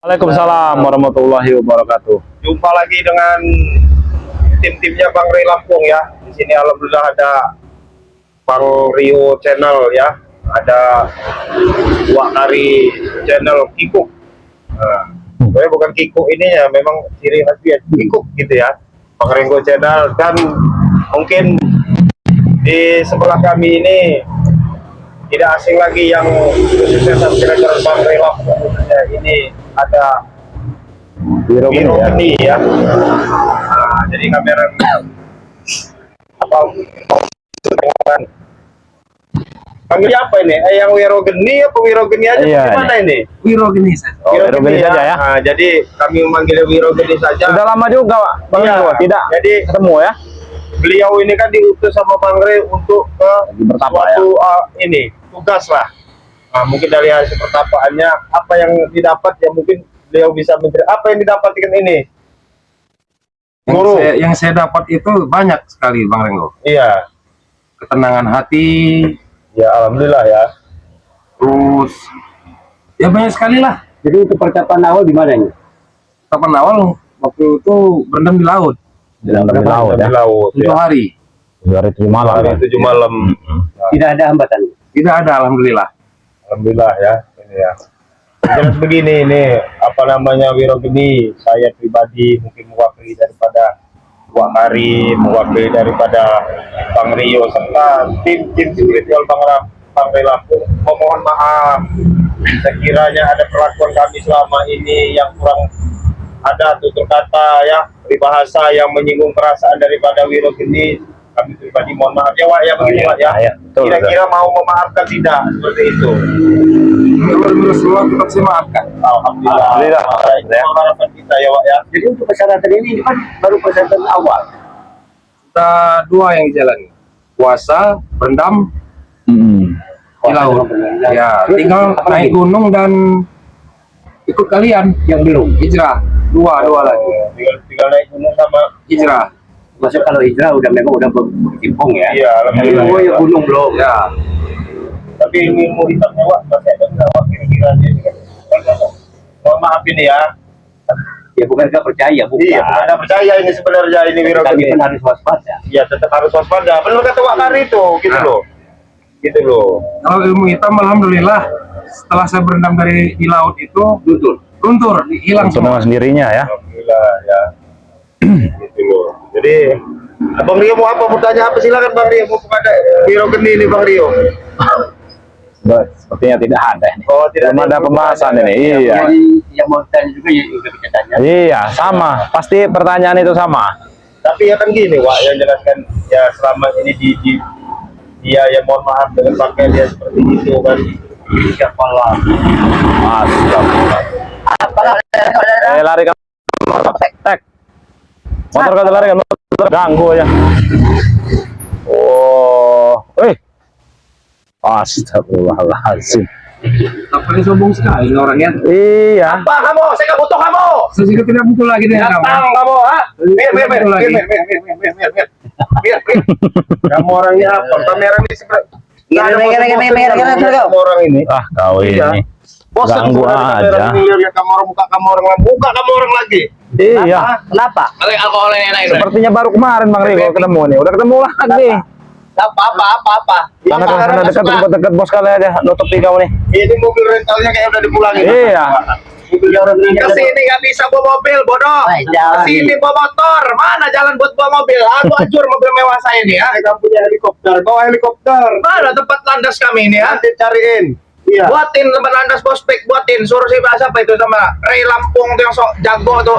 Waalaikumsalam warahmatullahi wabarakatuh. Jumpa lagi dengan tim-timnya Bang Ray Lampung ya. Di sini alhamdulillah ada Bang Rio channel ya, ada Wak Kari channel Kikuk. Sebenarnya bukan Kikuk ini ya, memang ciri khas dia Kikuk gitu ya. Bang Ringo channel, dan mungkin di sebelah kami ini tidak asing lagi yang kesuksesan kira-kira Bang Ray Lampung ini ada Wiro Geni ya. Nah, jadi kamera apa panggil apa ini? Yang Wiro Geni apa Wiro Geni aja? Iya, gimana ini? Wiro Geni saja. Oh, Wiro Geni saja ya. Nah, jadi kami memanggil Wiro Geni saja. Sudah lama juga Bang Iya, Ringo tidak jadi ketemu ya. Beliau ini kan diutus sama Bang Ray untuk ke bertapa suatu ini tugas lah. Nah, mungkin dari hasil pertapaannya apa yang didapat ya, mungkin beliau bisa menteri apa yang didapatkan ini. Guru. Yang saya dapat itu banyak sekali Bang Ringo. Iya. Ketenangan hati, Ya alhamdulillah ya. terus ya banyak sekali lah. Jadi itu percakapan awal di mana ini? Kapan awal waktu itu berendam di laut Sedang di laut Di ya. laut 7 ya. hari. Hari 7 malam. Hari Ya. 7 malam. Tidak ada hambatan. Tidak ada, alhamdulillah. Alhamdulillah ya. Ini ya. Jelas begini, ini apa namanya, Wiro Geni, saya pribadi mungkin mewakili daripada Wak Kari, mewakili daripada Bang Rio serta tim spiritual Bang Ray Lampung, memohon maaf sekiranya ada perlakuan kami selama ini yang kurang ada tutur kata ya, peribahasa yang menyinggung perasaan daripada Wiro Geni. Kami pribadi mohon maaf ya Wak ya, begitu Wak ya. Betul, Kira-kira mau memaafkan tidak seperti itu? Alhamdulillah semua tetap saya maafkan. Alhamdulillah. Alhamdulillah. Itu harapan kita ya Wak ya. Jadi untuk persyaratan ini kan baru persyaratan awal. Kita dua yang dijalani. Puasa, berendam di laut. Ya, tinggal naik gunung dan ikut kalian Yang belum. hijrah. Dua lagi. Tinggal naik gunung sama. Hijrah. Maksud kalau hijrah udah memang udah berkecimpung ya. Iya, alhamdulillah. Oh ya gunung belum. Ya, Tapi ilmu hitamnya Wak masih ada nggak Wak, kira-kira ini kan? Mohon maaf ini ya. Ya bukan nggak percaya, bukan. Iya, ada percaya ini sebenarnya ini Wiro Kami Geni. pun harus waspada. Iya, tetap harus waspada. Benar kata Wak Kari itu, gitu Nah. loh. Gitu loh. kalau ilmu hitam alhamdulillah setelah saya berendam di laut itu luntur, hilang Langsung dengan semua. sendirinya ya. Alhamdulillah ya. Gitu loh. Jadi Bang Rio mau apa? Mau tanya apa? Silakan Bang Rio. Mau kepada Wiro Geni ini Bang Rio. Sepertinya tidak ada ini. Oh, tidak Belum ada pembahasan ini. Iya. Jadi yang mau tanya juga ya udah bisa tanya. Iya, sama. Pasti pertanyaan itu sama. Tapi ya kan gini Wak, yang jelaskan ya selama ini dia yang mohon maaf dengan pakaian dia seperti itu kan. Siapa lah? Lari kan tek. Motor kata lari kan motor ganggu ya. Oh, astagfirullahaladzim. Tak paling sombong sekali orangnya. Iya. Apa kamu? Saya nggak butuh kamu. Saya juga tidak butuh lagi dengan kamu. Datang kamu, ah? Biar. Kamu orangnya apa? Kamera ini seperti. Kamu orang ini. Ah, kau Iya. ini. Bosan Ganggu sebenarnya kamera aja. ini, lihat kamu orang, muka kamu orang lagi. Muka kamu orang lagi. Iya. Kenapa? Alkohol yang enak Sepertinya baru kemarin Bang Ringo ketemu nih. Udah ketemu lagi. Apa? Karena kan dekat bos kali aja nutup tiga nih. Ini mobil rentalnya kayak udah dipulangin. Iya. Mobil orang ini. Kesini nggak bisa bawa mobil, bodoh. Kesini bawa motor. Mana jalan buat bawa mobil? Aku hancur mobil mewah saya ini ya. Saya punya helikopter. Bawa helikopter. Mana tempat landas kami ini ya? Nanti cariin. Iya. Buatin tempat landas bospek, buatin. Suruh si siapa itu sama Ray Lampung tuh yang sok jago tuh.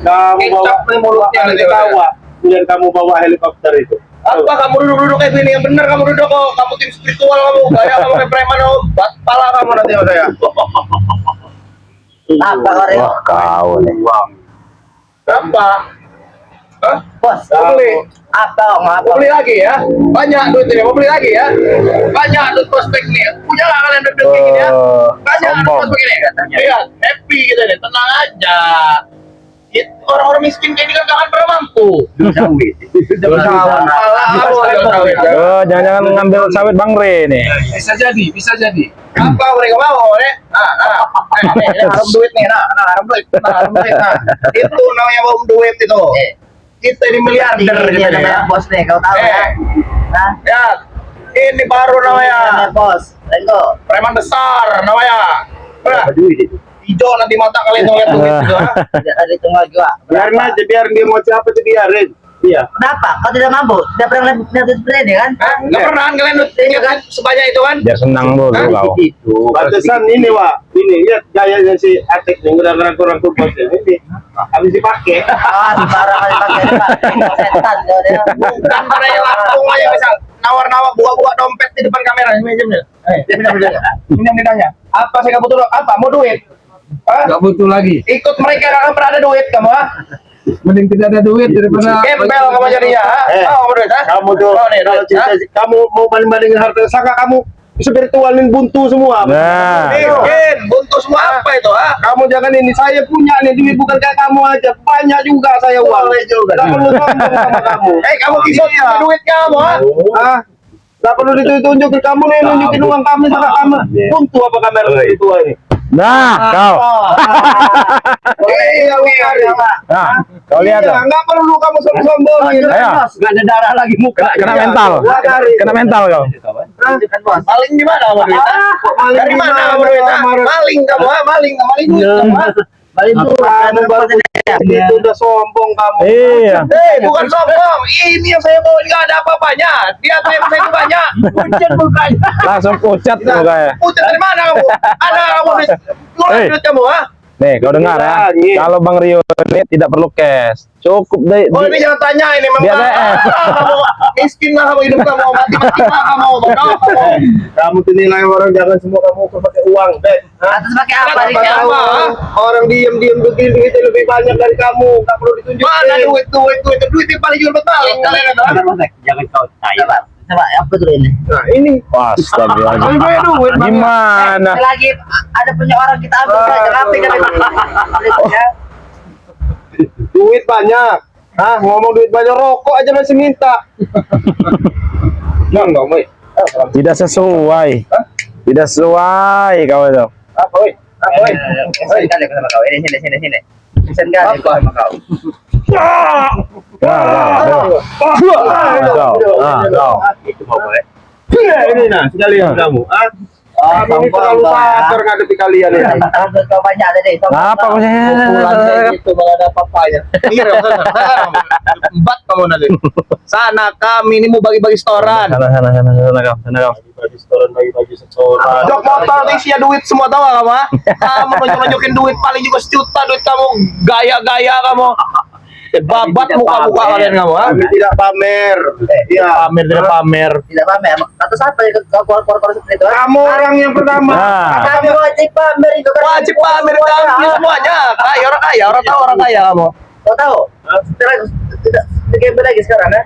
Kamu bawa mulutnya nanti bawa. Kemudian kamu bawa helikopter itu. Apa kamu duduk-duduk kayak gini? Yang bener kamu duduk kok. Kamu tim spiritual kamu. Gaya kamu kayak preman kamu. Pala kamu nanti sama saya. Apa Rio? Wah, kau nih. Berapa? Hah? Bos, Mau beli? apa? Mau beli lagi ya? Banyak duit ini. Mau beli lagi ya? Banyak duit prospek nih. Punya nggak kalian duit kayak gini ya? Banyak duit sombong. prospek ini. Lihat, happy gitu nih. Tenang aja. Orang-orang miskin kayak ini kan gak akan pernah mampu. Sawit. Jangan-jangan ngambil sawit Bang Re nih. Bisa jadi, bisa jadi. Apa mereka mau nih? Haram duit nih, haram duit, nah. Itu namanya mau duit itu. Kita ini miliarder Ini gitu namanya ya. bos nih, kau tahu ya? Nah, Ya, ini baru namanya bos. Tengok. preman besar namanya. Berapa duit itu? Hijau nanti mata kalian ngeliat duit itu. Tidak ada tunggal juga. Biarin aja, biar dia mau siapa tuh biarin. Iya. Kenapa? Kau tidak mampu? Tidak pernah lihat seperti ini kan? Nggak pernah kan kalian lihat kan sebanyak itu kan? Biar senang dulu kau. Itu. Pantesan ini Wak, ini lihat gayanya si Atik nih, udah kurang kubus ini. Habis dipakai. Ah, sembarang kali pakai ini, Pak. Setan kau dia. Bukan pada langsung aja misal nawar-nawar buka-buka dompet di depan kamera ini aja. Ini yang ditanya. Apa saya nggak butuh apa? Mau duit? Hah? Nggak butuh lagi. Ikut mereka nggak pernah ada duit kamu ah? Mending tidak ada duit daripada Gembel kamu jadinya. Kamu duit ah? Kamu tuh Oh, nih, kalau duit, ah? cinta, kamu mau banding-bandingin harta sangka kamu spiritualin buntu semua. Nah, Miskin, buntu semua apa itu ah? Kamu jangan ini, saya punya nih duit bukan kayak kamu aja, banyak juga saya uang. juga. Gak perlu sombong sama kamu. Kamu kisut duit kamu ah? Ah, gak perlu ditunjukin kamu nih, nunjukin uang kami sama kamu. Buntu apa kamera itu ini? nah kau. Iya, Nah, kau lihat iya, dong. nggak perlu kamu sombong-sombongin. Ayo, Nggak ada darah lagi muka. kena mental. Kena mental kau. Tunjukkan bos. Maling di mana kamu duit ah? Dari mana kamu duit ah? Maling kamu ah? Maling duit kamu ah? Balik dulu. Kamu baru itu udah sombong kamu. Iya. Bukan sombong. Ini yang saya bawa ini nggak ada apa-apanya. Di ATM saya itu banyak. Pucat mukanya. Langsung pucat mukanya. Pucat dari mana kamu? Ada kamu duit? Keluar Hei. duit kamu ah? Nih, kau dengar ya. Kalau Bang Rio ini tidak perlu cash. Cukup deh. Oh ini jangan tanya ini memang. Dia BM. Kamu miskin lah kamu hidup kamu mati-mati lah kamu. Bodoh kamu. Kamu dinilai orang, jangan semua kamu pakai uang, deh. Atas pakai apa Kenapa nih? pakai Kau? apa? Orang diem begini duitnya lebih banyak dari kamu, nggak perlu ditunjukin. Mana duit yang paling jual betul kalian itu ah? Jangan kau tanya. Coba apa dulu ini? Nah ini Astagfirullahaladzim. Gimana? Lagi ada punya orang kita ambil saja. Kenapa kita ya? duit banyak. Ah, ngomong duit banyak, rokok aja masih minta. Nggak, Boy. Tidak sesuai. Tidak sesuai kau itu. Apa, Boy? Apa, Boy? Sini kali sama kau. Ini sini. Sini kali kau sama kau. Itu mau boleh. Ini nah, sekalian kamu. Ah, kamu ini terlalu sabar ngadepi kalian ini. Ambil kau banyak tadi. Apa kau Pukulan kayak gitu kalau ada apa-apanya. Iya, embat kamu nanti. Sana kami ini mau bagi-bagi setoran. Sana kau. Bagi setoran, bagi setoran. Jok motor isinya duit semua tahu gak kamu? Kamu nunjuk-nunjukin duit paling juga sejuta duit kamu. Gaya-gaya kamu. Babat muka-muka kalian kamu ah. Kami tidak pamer. Iya. Pamer tidak pamer. Tidak pamer. Kata siapa ya kau keluar seperti itu? Kamu orang yang pertama. Nah, Kami wajib pamer itu kan. Wajib pamer kami semuanya. Kaya, orang tahu orang kaya kamu. Kau tahu? Sekarang tidak gembel lagi sekarang ya?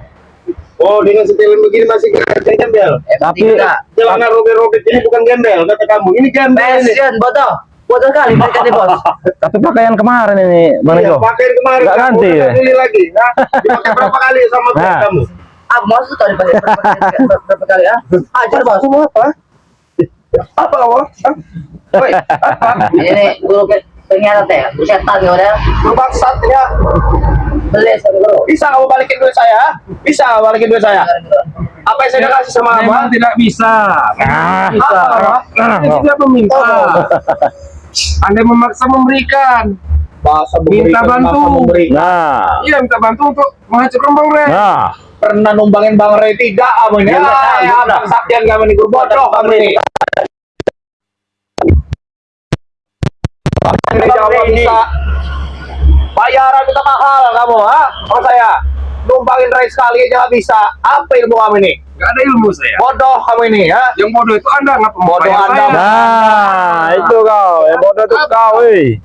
Oh, dengan setelan begini masih gembel. tapi Celana robek-robek ini bukan gembel, kata kamu. Ini gembel ini. Passion, bodoh kali mereka nih bos. tapi pakaian kemarin ini Bang Iya, Rio. pakai kemarin Nggak kamu ganti udah ya? beli lagi. Nah, dipakai berapa kali sama Nah. kamu? Ah, maksud kau dipakai berapa kali ah? Ajar bos. Kamu apa? Apa kamu? Woi, apa? Ini nih guru pengkhianat ya, setan ya udah. Berbaksat ya. Beli sama guru. Bisa kamu balikin duit saya? Bisa kamu balikin duit saya? Apa yang saya udah kasih sama kamu? memang tidak bisa. Ah. Bisa. Anda tidak meminta. Anda memaksa memberikan. Bahasa Minta bantu. Nah, Iya, minta bantu untuk menghancurkan Bang Ren. nah. Pernah numbangin Bang Ray tidak kamu ini? Bang Saktian kamu ini bodoh kamu ini. Jawab bisa. Bayaran kita mahal kamu, ha? Sama saya. Numpangin Ray sekali aja nggak bisa. Apa ilmu kamu ini? Gak ada ilmu saya. Bodoh kamu ini, ya? Yang bodoh itu Anda nggak Bodoh bayar Anda. saya. Nah, itu kau. Yang bodoh itu kau,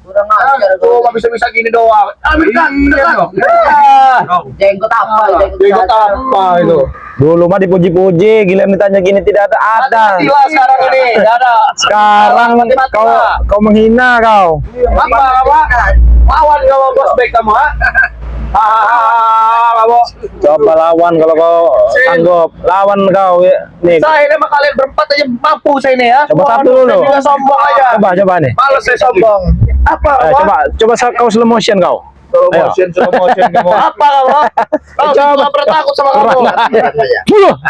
Kurang ajar Tuh gua. nggak bisa gini doang. Ambilkan, Iya dong. Jenggot apa? Jenggot apa itu? Dulu mah dipuji-puji, gila ditanya gini tidak ada. Matilah sekarang ini, nggak ada. Sekarang Mati-mati lah. kau menghina kau. Apa? Lawan kamu bos baik kamu ha. Kamu. Coba lawan kalau kau sanggup. Lawan kau ya. Nih. Saya ini sama kalian berempat aja mampu saya ini ya. Coba satu dulu. Saya juga sombong aja. Coba nih. Males saya sombong. Apa kamu? Coba kau slow motion kau. Slow motion kamu. Apa kamu? Kau coba pernah takut sama kamu.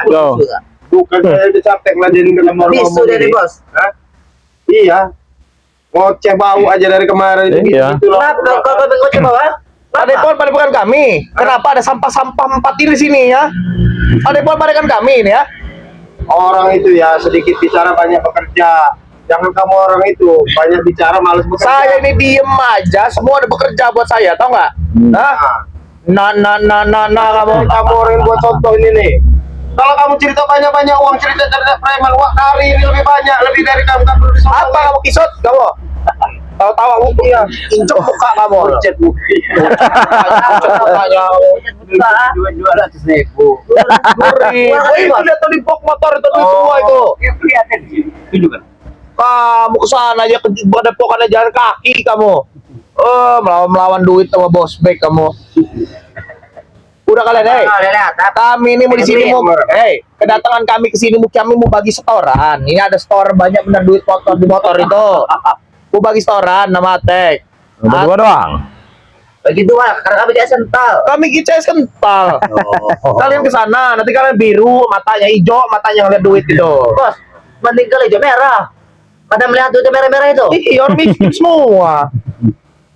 Go. Bukan saya udah capek ngeladenin ke nomor Bisu dia nih, Bos. Hah? Iya. Ngoceh bau aja dari kemarin Iya. gitu loh. Kenapa kau ngoceh bawah? Ada bukan kami. Kenapa ada sampah-sampah 4 ini sini ya? Ada kan kami ini ya. Orang itu ya sedikit bicara banyak bekerja. Jangan kamu orang itu banyak bicara malas bekerja. Saya ini diem aja, semua ada bekerja buat saya, tau nggak? Nah, kamu orang yang buat contoh ini nih. Kalau kamu cerita banyak-banyak uang, cerita preman, wah kali ini lebih banyak, lebih dari kamu perlu disombongin. apa kamu kisut kamu? Tahu-tahu aku ya, injek muka kamu. Cek buku. Mukanya kamu. 200.000. Itu dia tuh di box motor itu duit semua itu. Kelihatan di sini. Tunjukkan. Kamu kesana aja ke depokannya jalan kaki kamu. Melawan duit sama bos baik kamu. Udah kalian, kami ini mau di sini mau, kedatangan kami ke sini kami mau bagi setoran. Ini ada store banyak benar duit motor di motor itu. Mau bagi setoran nama Atek. Berdua doang. Begitu lah, karena kami dia sental. Kami GCS kental. Kalian ke sana, nanti kalian biru, matanya hijau, matanya ngeliat duit itu. Bos, mending kali hijau merah. Pada melihat duit merah-merah itu. Iya, orang miskin semua.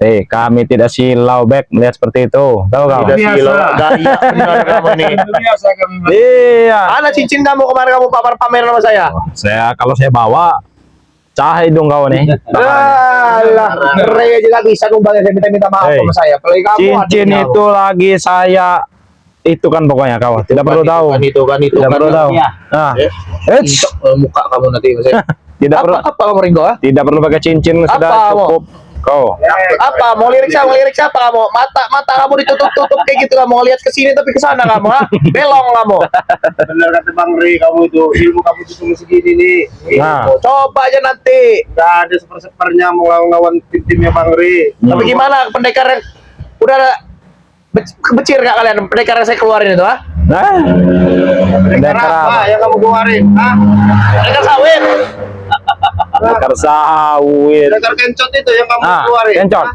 Kami tidak silau back melihat seperti itu. Tahu kau? Tidak silau, gaya benar kamu nih. Biasa kami. Iya. Mana cincin kamu kemarin kamu pamer sama saya? Kalau saya bawa cahaya dong kau nih. Alah, Ray juga bisa numbangnya, saya minta maaf sama saya. Apalagi kamu Cincin adiknya. itu lagi saya itu kan pokoknya kau tidak perlu tahu. Tidak perlu tahu. Nah, Injek muka kamu nanti saya. tidak perlu Apa kamu Ringo? tidak perlu pakai cincin sudah Apa, cukup. Kau. Apa mau lirik siapa kamu? Mata kamu ditutup kayak gitu kamu ngelihat ke sini tapi ke sana kamu, ha? Belong kamu. Bener kata Bang Ri, kamu itu ilmu kamu itu cuma segini nih. Nah. Coba aja nanti. Gak ada sepersepernya mau lawan tim-timnya Bang Ri. Tapi gimana pendekar yang udah ada becir gak kalian pendekar yang saya keluarin itu, ha? Nah. Pendekar apa yang kamu keluarin? Hah? Pendekar sawit. Pendekar sawit. Pendekar kencot itu yang kamu Ah, keluarin. kencot.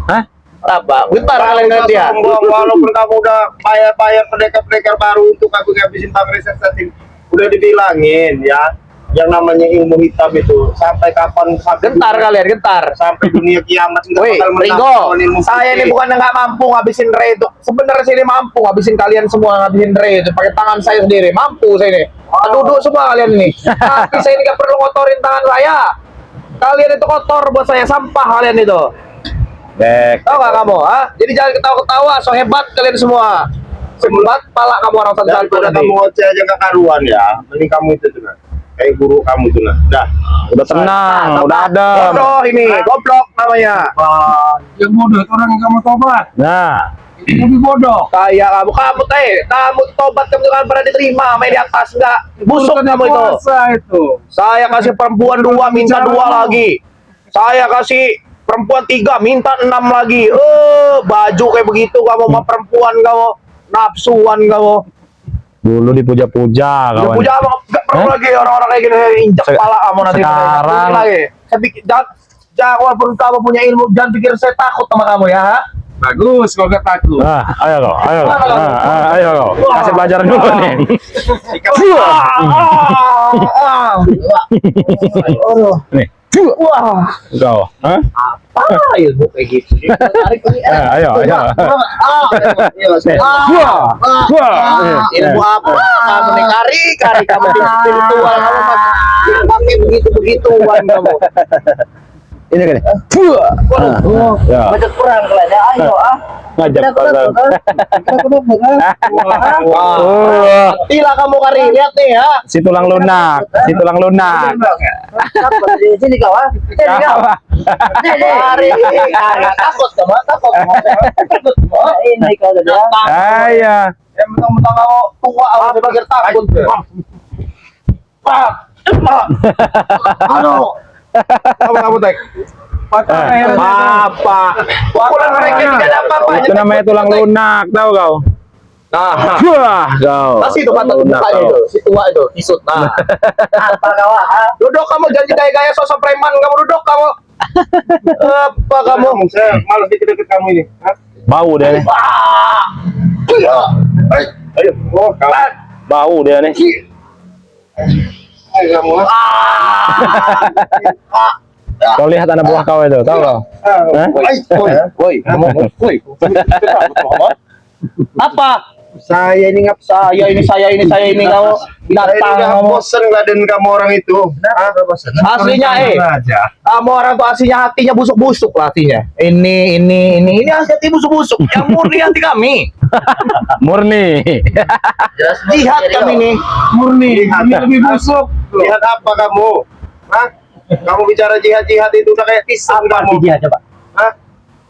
Hah? Apa? Bentar kalian ngeliat dia. Walaupun kamu udah bayar pendekar baru untuk aku ngabisin Bang Ri Seksatin, udah dibilangin ya. Yang namanya ilmu hitam itu sampai kapan? Gentar kalian, gentar. Sampai dunia kiamat nggak Woi, bakal menang Ringo, lawan ilmu saya ini putih. bukan nggak mampu ngabisin Ray itu. Sebenarnya saya ini mampu ngabisin kalian semua ngabisin Ray itu pakai tangan saya sendiri. Mampu saya ini. Duduk semua kalian ini. Tapi saya ini nggak perlu ngotorin tangan saya. Kalian itu kotor buat saya, sampah kalian itu. Bek. Tahu nggak kamu? Ha? Jadi jangan ketawa-ketawa. So hebat kalian semua. Sebat pala kamu orang satu-satu Daripada nanti. kamu ngoceh aja nggak karuan ya, mending kamu itu tuh nah. Kayak guru kamu tuh nah. Dah. Udah tenang, udah adem. Bodoh ini, goblok namanya. Yang bodoh itu orang yang kamu tobat. Nah, Itu lebih bodoh. Kayak kamu tobat kamu kan pernah diterima, main di atas enggak busuk Bukan kamu itu. puasa itu. Saya kasih perempuan 2 minta 2 lagi. Saya kasih perempuan 3 minta 6 lagi. Baju kayak begitu kamu sama perempuan kamu, nafsuan kamu. dulu dipuja-puja kawan. Puja apa? Enggak perlu lagi orang-orang kayak gini injak kepala kamu nanti. Sekarang lagi. Saya pikir jangan walaupun kamu punya ilmu, jangan pikir saya takut sama kamu ya. Ha? Bagus kalau nggak takut. Ayo kau, ayo kau. Kasih pelajaran dulu nih. Nih. Wah, Kau. Hah? apa ilmu kayak gitu? Ayo. Nih. Ilmu apa? Kamu nih kari kamu di spiritual kamu pakai begitu-begituan kamu. Ini kan. Ya. Macam kurang kalian ya. Ayo Ngajak pasang. Tila kamu kari, lihat nih ya. Si tulang lunak. Di sini kau Sini kau. Kari, takut kamu, takut. Ini kau tadi ya. Ayo. Yang mentang-mentang kamu tua, kamu sebagai takut. Kamu tek. Apa? Pukulan mereka tidak ada apa-apanya. Itu namanya tulang lunak, tahu kau? Nah, Wah, kau. kasih itu kata Lunak mukanya kau. itu, si tua itu, kisut. Nah, Apa kau? duduk kamu jangan gaya-gaya sosok preman, kamu duduk kamu. Apa kamu? Saya malas deket-deket kamu ini. Hah? Bau dia nih. Ayo, oh kawan. Bau dia nih. Ayo kamu. Kau lihat anak buah kau itu, tahu kau? Hah? Woi, kamu, woi. Apa? Saya ini saya ini kamu binatang kamu. Bosen ngeladen kamu orang itu. Aslinya kamu orang tuh aslinya hatinya busuk-busuk lah hatinya. Ini hati busuk-busuk. Yang murni hati kami. Murni. Jihad kami nih. Murni, kami lebih busuk. Lihat apa kamu? Hah? Kamu bicara jihad-jihad itu udah kayak kisah kamu. Dia coba. Hah?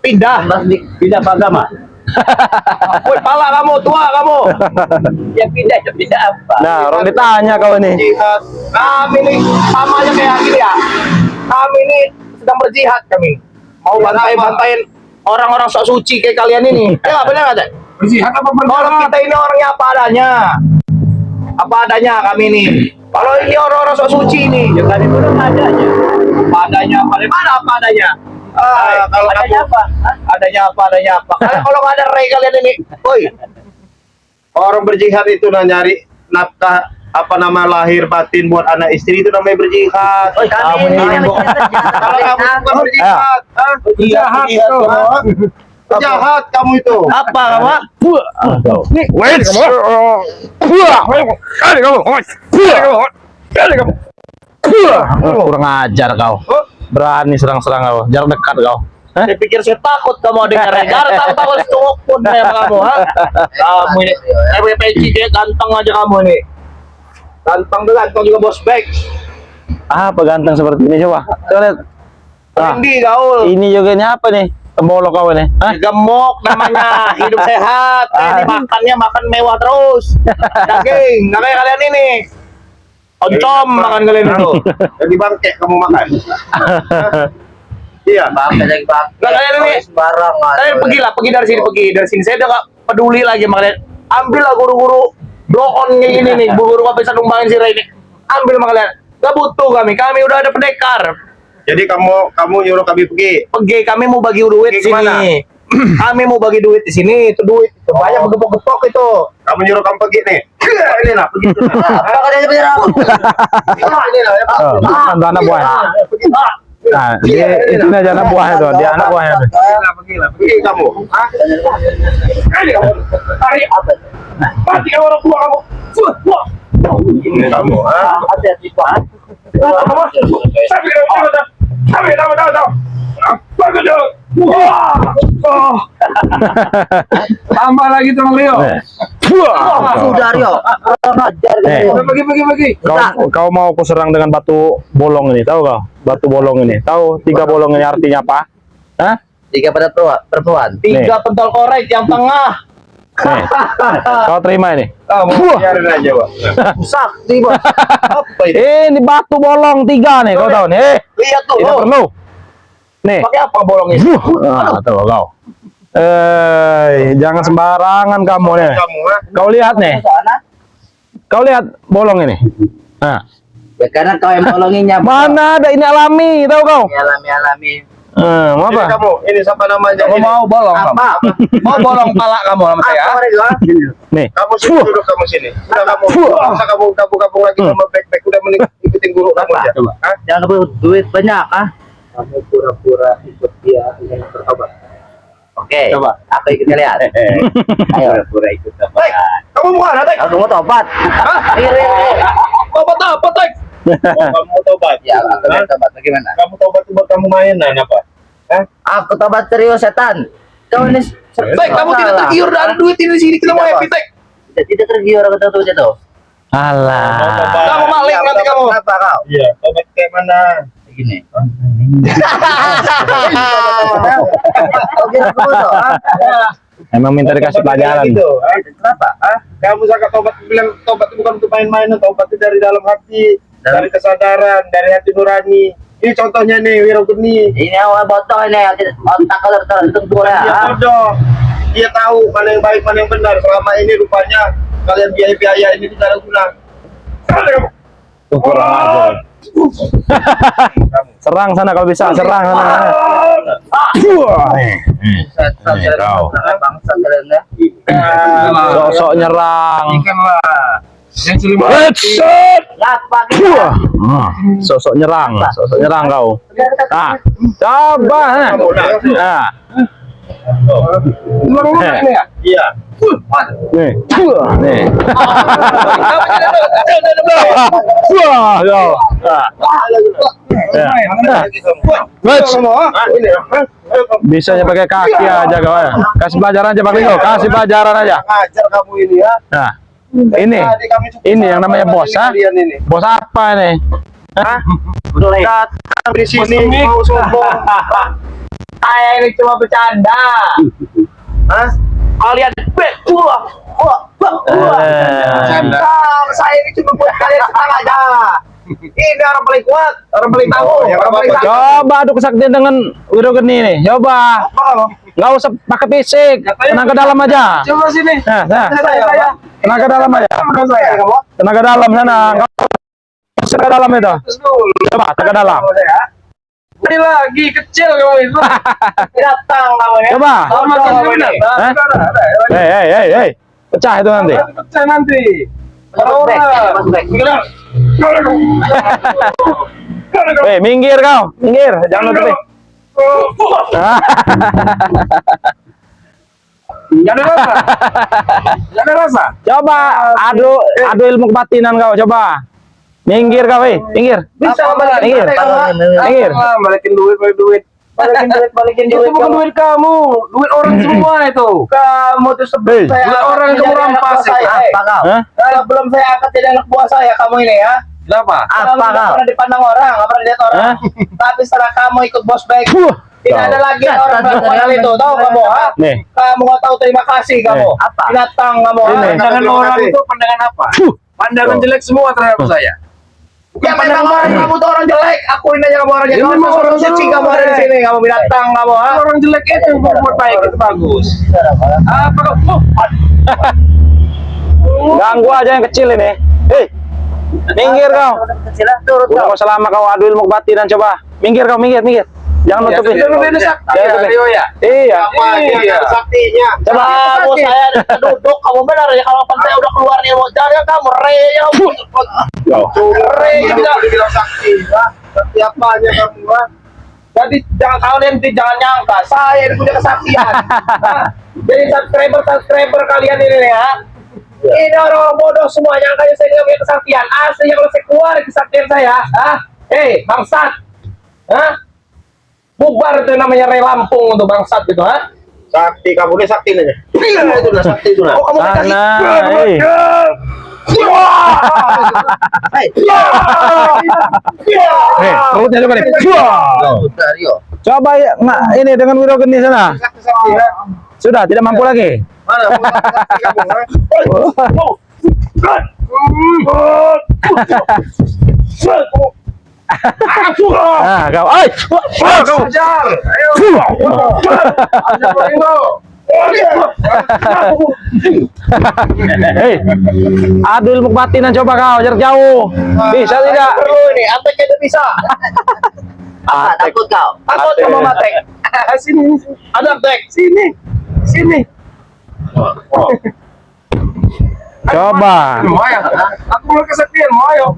Pindah. Pindah agama. Woi, pala kamu, tua kamu. Ya pindah apa? Nah, orang ditanya kau ini. Jihad. Kami nih sama aja kayak gini ya. Kami ini sedang berjihad kami. Mau bantai-bantain orang-orang sok suci kayak kalian ini. Ya nggak benar nggak? Berjihad apa Kalau berjihad? kita ini orangnya apa adanya. Apa adanya kami ini. Kalau ini orang-orang sok suci ini, ya kami belum adanya. Apa adanya, apa adanya? Kalau kamu Adanya apa? Kalau nggak ada rey kalian ini, woi. orang berjihad itu nyari nafkah apa nama lahir batin buat anak istri itu namanya berjihad. Kamu ini Kalau kamu bukan berjihad, hah? Jahat tuh. Jahat kamu itu. apa kamu? Nih, wait. Kali kamu. Kali kamu. Kurang ajar kau. Berani serang-serang kau. Jarak dekat kau. Hah? Saya pikir saya takut kamu dengarnya. Jangan takut setengok pun saya sama kamu, ha? Kamu ini, saya peci dia ganteng aja kamu ini. Ganteng juga bos baik. Apa ganteng seperti ini coba? Coba lihat. Ah, Indi gaul. ini juga ini apa nih? Tembolok kau ini. Hah? Gemuk namanya, hidup sehat. Ini makannya makan mewah terus. Daging, nggak kayak kalian ini. Oncom makan kalian itu. Jadi bangke kamu makan. Iya. Bangke lagi bangke. Nggak kalian ini. Sembarang. Kalian pergi dari sini. Saya udah nggak peduli lagi sama kalian. Ambil lah guru-guru blow on kayak gini nih, guru-guru apa bisa numbangin si Ray ini. Ambil sama kalian. Gak butuh kami udah ada pendekar. Jadi kamu nyuruh kami pergi. Kami mau bagi duit di Pergi kemana? sini. Kami mau bagi duit di sini, itu duit itu banyak bergepok-gepok itu. Kamu nyuruh kamu pergi nih. Ini lah pergi. Apa katanya bener aku? Ini lah ya. Oh, bukan tuh anak buah. Nah, dia itu aja anak buahnya tuh, dia anak buahnya tuh. Pergi kamu. Hah? Ini kamu. Tarik apa? Mati kamu orang tua kamu. Ini kamu. Hah? Hati-hati Pak. Sampai tahu. Apa gitu? Wah. Oh. Tambah lagi tuh Leo. Sudah Rio. Ngajar Eh. Bagi. Kau mau aku serang dengan batu bolong ini, tahu kau? Batu bolong ini, tahu 3 bolong ini artinya apa? Hah? 3 pada perempuan. 3 pentol korek yang tengah. Nih, kau terima ini. Kamu biarin aja, Pak. Sakti bos. Apa itu? Ini batu bolong 3 nih, kau tahu nih. Lihat tuh. Tidak perlu. Nih. Pakai apa bolongnya? Tuh kau. Jangan sembarangan kamu nih. Kamu, ha? Kau lihat nih. Sana. Kau lihat bolong ini. Nah, Ya karena kau yang nolonginnya. mana ada ini alami, tahu kau? Alami. Mau Ini apa? kamu, ini siapa namanya? Kamu Ini. mau bolong kamu? Apa? Mau bolong pala kamu sama saya? Apa Rio? Nih. Kamu sini duduk kamu sini. Udah kamu, masa kamu gabung lagi sama back udah mending ikutin guru kamu aja. Hah? Jangan perlu duit banyak ah. Kamu pura-pura ikut dia ingin bertobat. Oke. Coba. Aku ikut kalian. Ayo pura-pura ikut Tek, tobat. kamu mau mana, Tek? Aku mau tobat. Ayo. Tobat apa, Tek? Kamu tobat. Ya, aku mau tobat. Bagaimana? Kamu tobat buat kamu mainan apa? Hah? Aku tobat serius setan. Kau ini Tek, kamu tidak tergiur dari duit ini di sini. Kita mau happy, Tek. Tidak tergiur aku tahu itu. Alah. Kamu maling nanti kamu. Kenapa kau? Iya, tobat kayak mana? Begini. Kau kira aku bodoh? ah? Emang minta dikasih pelajaran. Gitu, hah? Kenapa? Ah? Kamu sangat tobat bilang tobat itu bukan untuk main-main, tobat itu dari dalam hati, dari kesadaran, dari hati nurani. Ini contohnya nih Wirogeni. Ini awal botol ini otak kalau tertentu Dia ya. bodoh. Dia tahu mana yang baik, mana yang benar. Selama ini rupanya kalian biaya-biaya ini tidak ada guna. Kurang ajar. Serang sana kalau bisa, serang sana. Nih, kau. Bangsa kalian ya. Sok-sok nyerang. Ikan lah. Yang celima. Headshot. Lapa Sok-sok nyerang kau. Nah, coba. Nah. Ini ya. Iya. Nih. Nih. Wah, kau. Bisanya pakai kaki aja kau ya. Kasih pelajaran aja Bang Ringo, kasih pelajaran aja. Ngajar kamu ini ya. Nah, ini yang namanya bos, ha? Kalian ini. Bos apa nih? Hah? Datang di sini mau sombong. Saya ini cuma bercanda. Hah? Kalian Saya ini cuma buat kalian senang aja. Ini orang paling kuat, orang paling tahu, orang paling tahu. Coba adu kesaktian dengan Wirogeni nih. Coba. Nggak usah pakai fisik, tenaga dalam aja. Coba sini. Nah, nah. Saya. Tenaga dalam aja. Tenaga dalam sana. Tenaga dalam itu. Coba tenaga dalam. Ini lagi kecil kamu itu. datang kamu ya. Coba. Sama kamu ini. Hah? Hei. Pecah itu nanti. Pecah nanti. Hei, minggir kau. Minggir, jangan nutupi. Jangan rasa. Jangan rasa. Coba adu ilmu kebatinan kau, coba. Minggir kau, minggir. Bisa Minggir. Minggir. Balikin duit, balikin duit. Itu bukan duit kamu, duit orang semua itu. Kamu tuh sebelum Hei. saya Duit orang angkat kamu jadi anak rampas. buah saya. Hah? Belum saya angkat jadi anak buah saya kamu ini ya. Kenapa? Kamu nggak pernah dipandang orang, nggak pernah lihat orang. Hah? Tapi setelah kamu ikut bos baik, tidak ada lagi orang melakukan hal itu. Tahu kamu? Ha? Nih. Kamu nggak tahu terima kasih kamu. Apa? Binatang kamu. ha? Ini. Pandangan orang itu pandangan apa? Pandangan jelek semua terhadap saya. Ya memang kamu tuh orang jelek. Akuin aja kamu orang jelek. Ini Kamu memang orang orang suci kamu ada di jelek. sini. Kamu binatang kamu. Ha? Orang jelek itu yang berbuat baik itu bagus. Apa kamu? Ganggu aja yang kecil ini. Hei. Minggir kau. Udah kau selama kau adu ilmu kebatinan coba. Minggir kau, minggir. Jangan nutupin. Itu lebih sakti ya, Jangan nutupin. Rio ya. Iya. Apa dia ada saktinya? Coba. Kamu saya duduk. Kamu benar ya kalau saya udah keluar nih. Jangan kamu ya. Re tidak dibilang sakti. Sakti apanya kamu? Ha? Jadi jangan kalian jangan nyangka saya ini punya kesaktian. Ha? Jadi subscriber kalian ini ya. Ini orang bodoh semua yang kayak saya nggak punya kesaktian. Aslinya kalau saya keluar kesaktian saya. Hei bangsat. Hah? Bubar itu namanya Re Lampung untuk bangsat gitu, ha? Sakti kamu ini sakti aja. Iya itu lah sakti itu lah. Oh kamu dikasih. Hei. Nih, perutnya coba nih. Rio. Coba ya, ini dengan Wirogeni sana. Sakti ya. Sudah tidak mampu lagi. Mana? Sakti kamu, ha? Nah, kau. Ai. Kau kejar. Ayo. Ajar Ringo. Hei. Adu ilmu kebatinan coba kau jarak jauh. Bisa tidak? Perlu ini, Atek itu bisa. Apa takut kau? Takut sama Matek. Sini. Ada Atek. Sini. Coba. Mau ya? Aku mau kesaktian, mau ayo.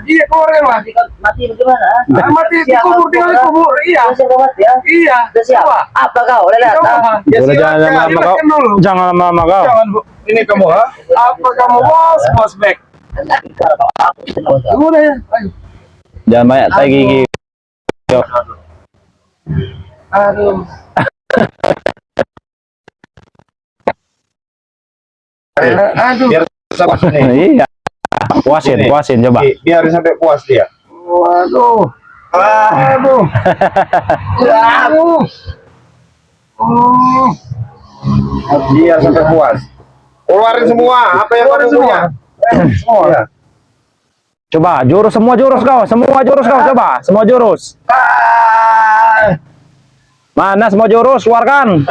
Iya, keluarin lah. Mati bagaimana? Mati dikubur, tinggal dikubur. Iya. Iya. Sudah siap. Coba. Apa kau? Udah lihat. Ya Udah jangan silakan. lama-lama kau. silakan dulu. Jangan lama-lama kau. Jangan, Bu. Ini kamu, ha? Apa kamu bos back? Udah ya. Ayo. Jangan banyak tai gigi. Aduh. Aduh. Biar sabar nih. Iya. Puasin coba. Biar sampai puas dia. Waduh. Aduh. Aduh. Biar sampai puas. Keluarin semua apa yang kamu punya. Semua. Iya. Coba jurus, semua jurus kau, coba semua jurus. Mana semua jurus, keluarkan.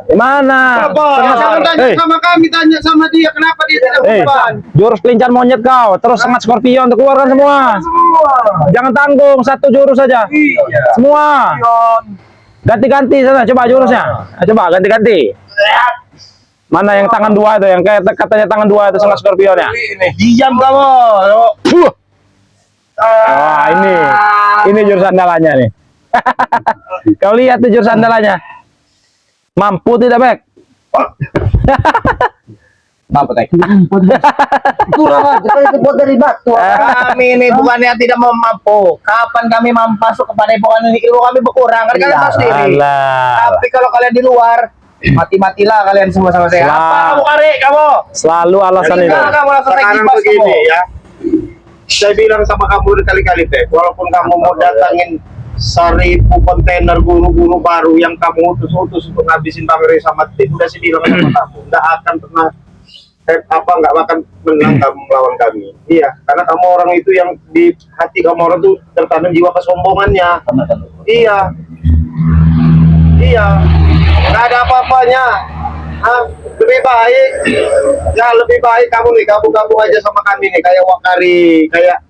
Di mana? Jangan tanya sama kami, tanya sama dia kenapa dia tidak bukan. Jurus kelincar monyet kau, terus sangat scorpion, keluarkan semua. Jangan tanggung, satu jurus saja. Semua. Ganti-ganti sana, coba jurusnya. Coba ganti-ganti. Mana yang tangan dua itu, yang kayak katanya tangan dua itu sangat scorpionnya. Diam kamu. Wah, ini jurus andalannya nih. Kau lihat tuh jurus andalannya. Mampu tidak, Bek? Apa teh? Kurang aja itu buat dari batu. Kami ini bukannya tidak mau mampu. Kapan kami masuk ke padepokan ini, ilmu kami berkurang kan kalian tahu sendiri. Tapi kalau kalian di luar, mati-matilah kalian semua sama saya. Apa kamu Kari, kamu? Selalu alasan itu. Kamu langsung Sekarang kipas begini kamu. ya. Saya bilang sama kamu berkali-kali, Teh, walaupun kamu mau datangin 1.000 kontainer guru-guru baru yang kamu utus-utus untuk ngabisin Bang Rey sama tim, udah sih bilang sama kamu, nggak akan pernah nggak akan menang kamu melawan kami. Iya, karena kamu orang itu yang di hati kamu orang tuh tertanam jiwa kesombongannya. Iya, nggak ada apa-apanya. Lebih baik, lebih baik kamu nih gabung aja sama kami nih, kayak Wakari, kayak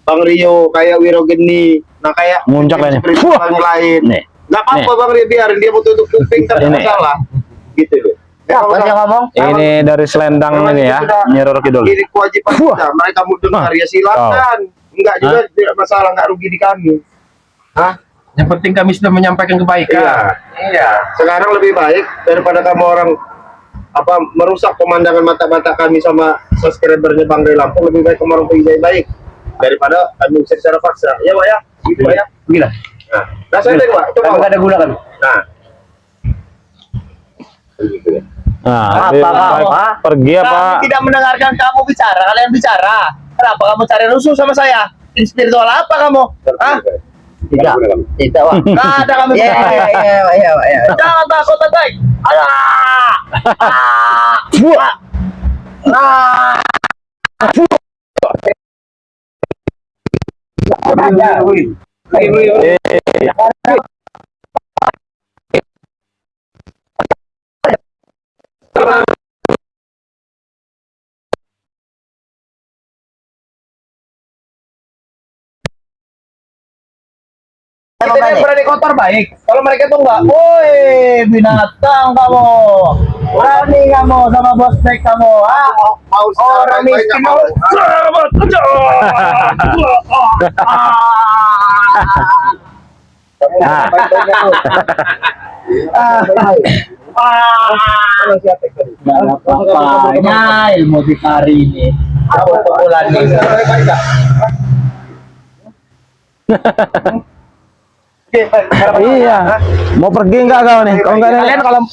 Bang Rio, kayak Wirogeni, nah kayak Muncak lah ini. yang lain. Nih. Nggak apa-apa Bang Rio, biarin dia mau tutup kuping tapi Ini. masalah, gitu loh. Apa dia ngomong? Ini dari selendang ini ya, Nyiror Kidul. Ini kewajiban kita, mereka mau dengar ya silakan. Enggak juga tidak masalah, nggak rugi di kami. Yang penting kami sudah menyampaikan kebaikan. Iya. Sekarang lebih baik daripada kamu orang merusak pemandangan mata-mata kami sama subscribernya Bang Rey Lampung, lebih baik kamu orang pergi baik daripada kami usir secara paksa. Ya Pak ya, gitu Pak ya. Gila. Nah saya Pak, coba Nggak ada gula kan? Nah. Nah, Apa kau? pergi apa? Kami tidak mendengarkan kamu bicara, kalian bicara. Kenapa kamu cari rusuh sama saya? Spiritual apa kamu? Tidak. Tidak, Wak. Nggak ada kami. Iya. Jangan takut, Tetek. Kita yang berani kotor baik. Kalau mereka tuh enggak, woi binatang kamu. Berani kamu sama bos baik kamu. Orang miskin mau. Apanya ilmu dikari ini? Apa pukulan nih? Iya. Mau pergi enggak kau nih? Kalau enggak Kalian kalau Mau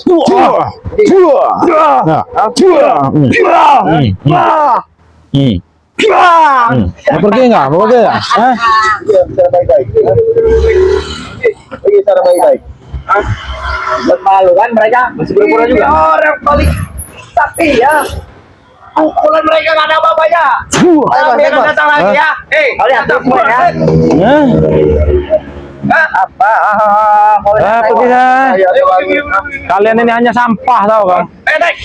pergi enggak? Mau pergi enggak? Hah? Cara baik-baik. malu kan mereka masih berpura juga. Orang paling sakti ya. Pukulan mereka nggak ada apa-apanya. Kami akan datang lagi ya. Kalian datang semua ya. Apa? Pergi dah. Kalian ini hanya sampah tau kau. Naik.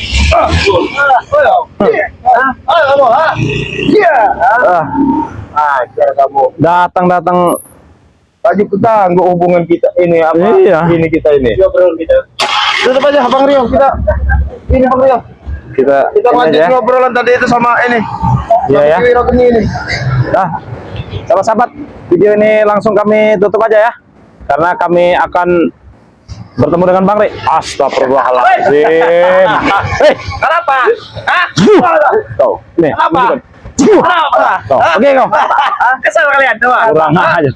Ayo kamu, iya. Cara kamu Datang-datang. Tadi kita nggak hubungan kita ini apa? Iya. Ini kita ini. Tutup aja Bang Rio, kita ini Bang Rio. Kita lanjut aja. ngobrolan tadi itu sama ini. Iya ya. Wirogeni ini. Nah, sahabat-sahabat, video ini langsung kami tutup aja ya. Karena kami akan bertemu dengan Bang Rey. Astagfirullahaladzim. Kenapa? Tuh, nih. Kenapa? Kenapa? Tuh, oke kau. Kesal kalian coba. Kurang aja.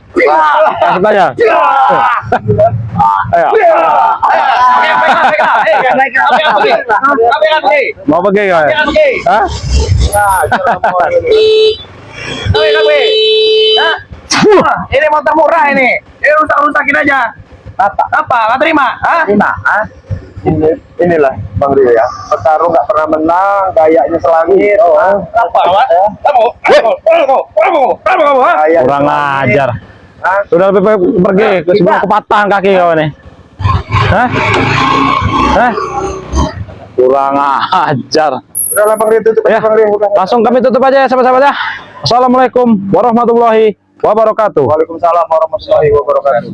Kasih aja. Ayo. Mau pergi kau? Hah? Ini motor murah ini. Ini rusak-rusakin aja. Apa? Nggak terima? Terima, Inilah Bang Rio ya. Petarung nggak pernah menang, gayanya selangit. Apa, Pak? Kamu, Kurang ajar. Sudah lebih baik pergi ke sebelum kepatahan kaki kau nih. Hah? Hah? Kurang ajar. Udah lah Bang Rio, tutup Ya, aja Bang Rio. Udah. langsung kami tutup aja ya sahabat-sahabat ya. Assalamualaikum warahmatullahi wabarakatuh. Waalaikumsalam warahmatullahi wabarakatuh.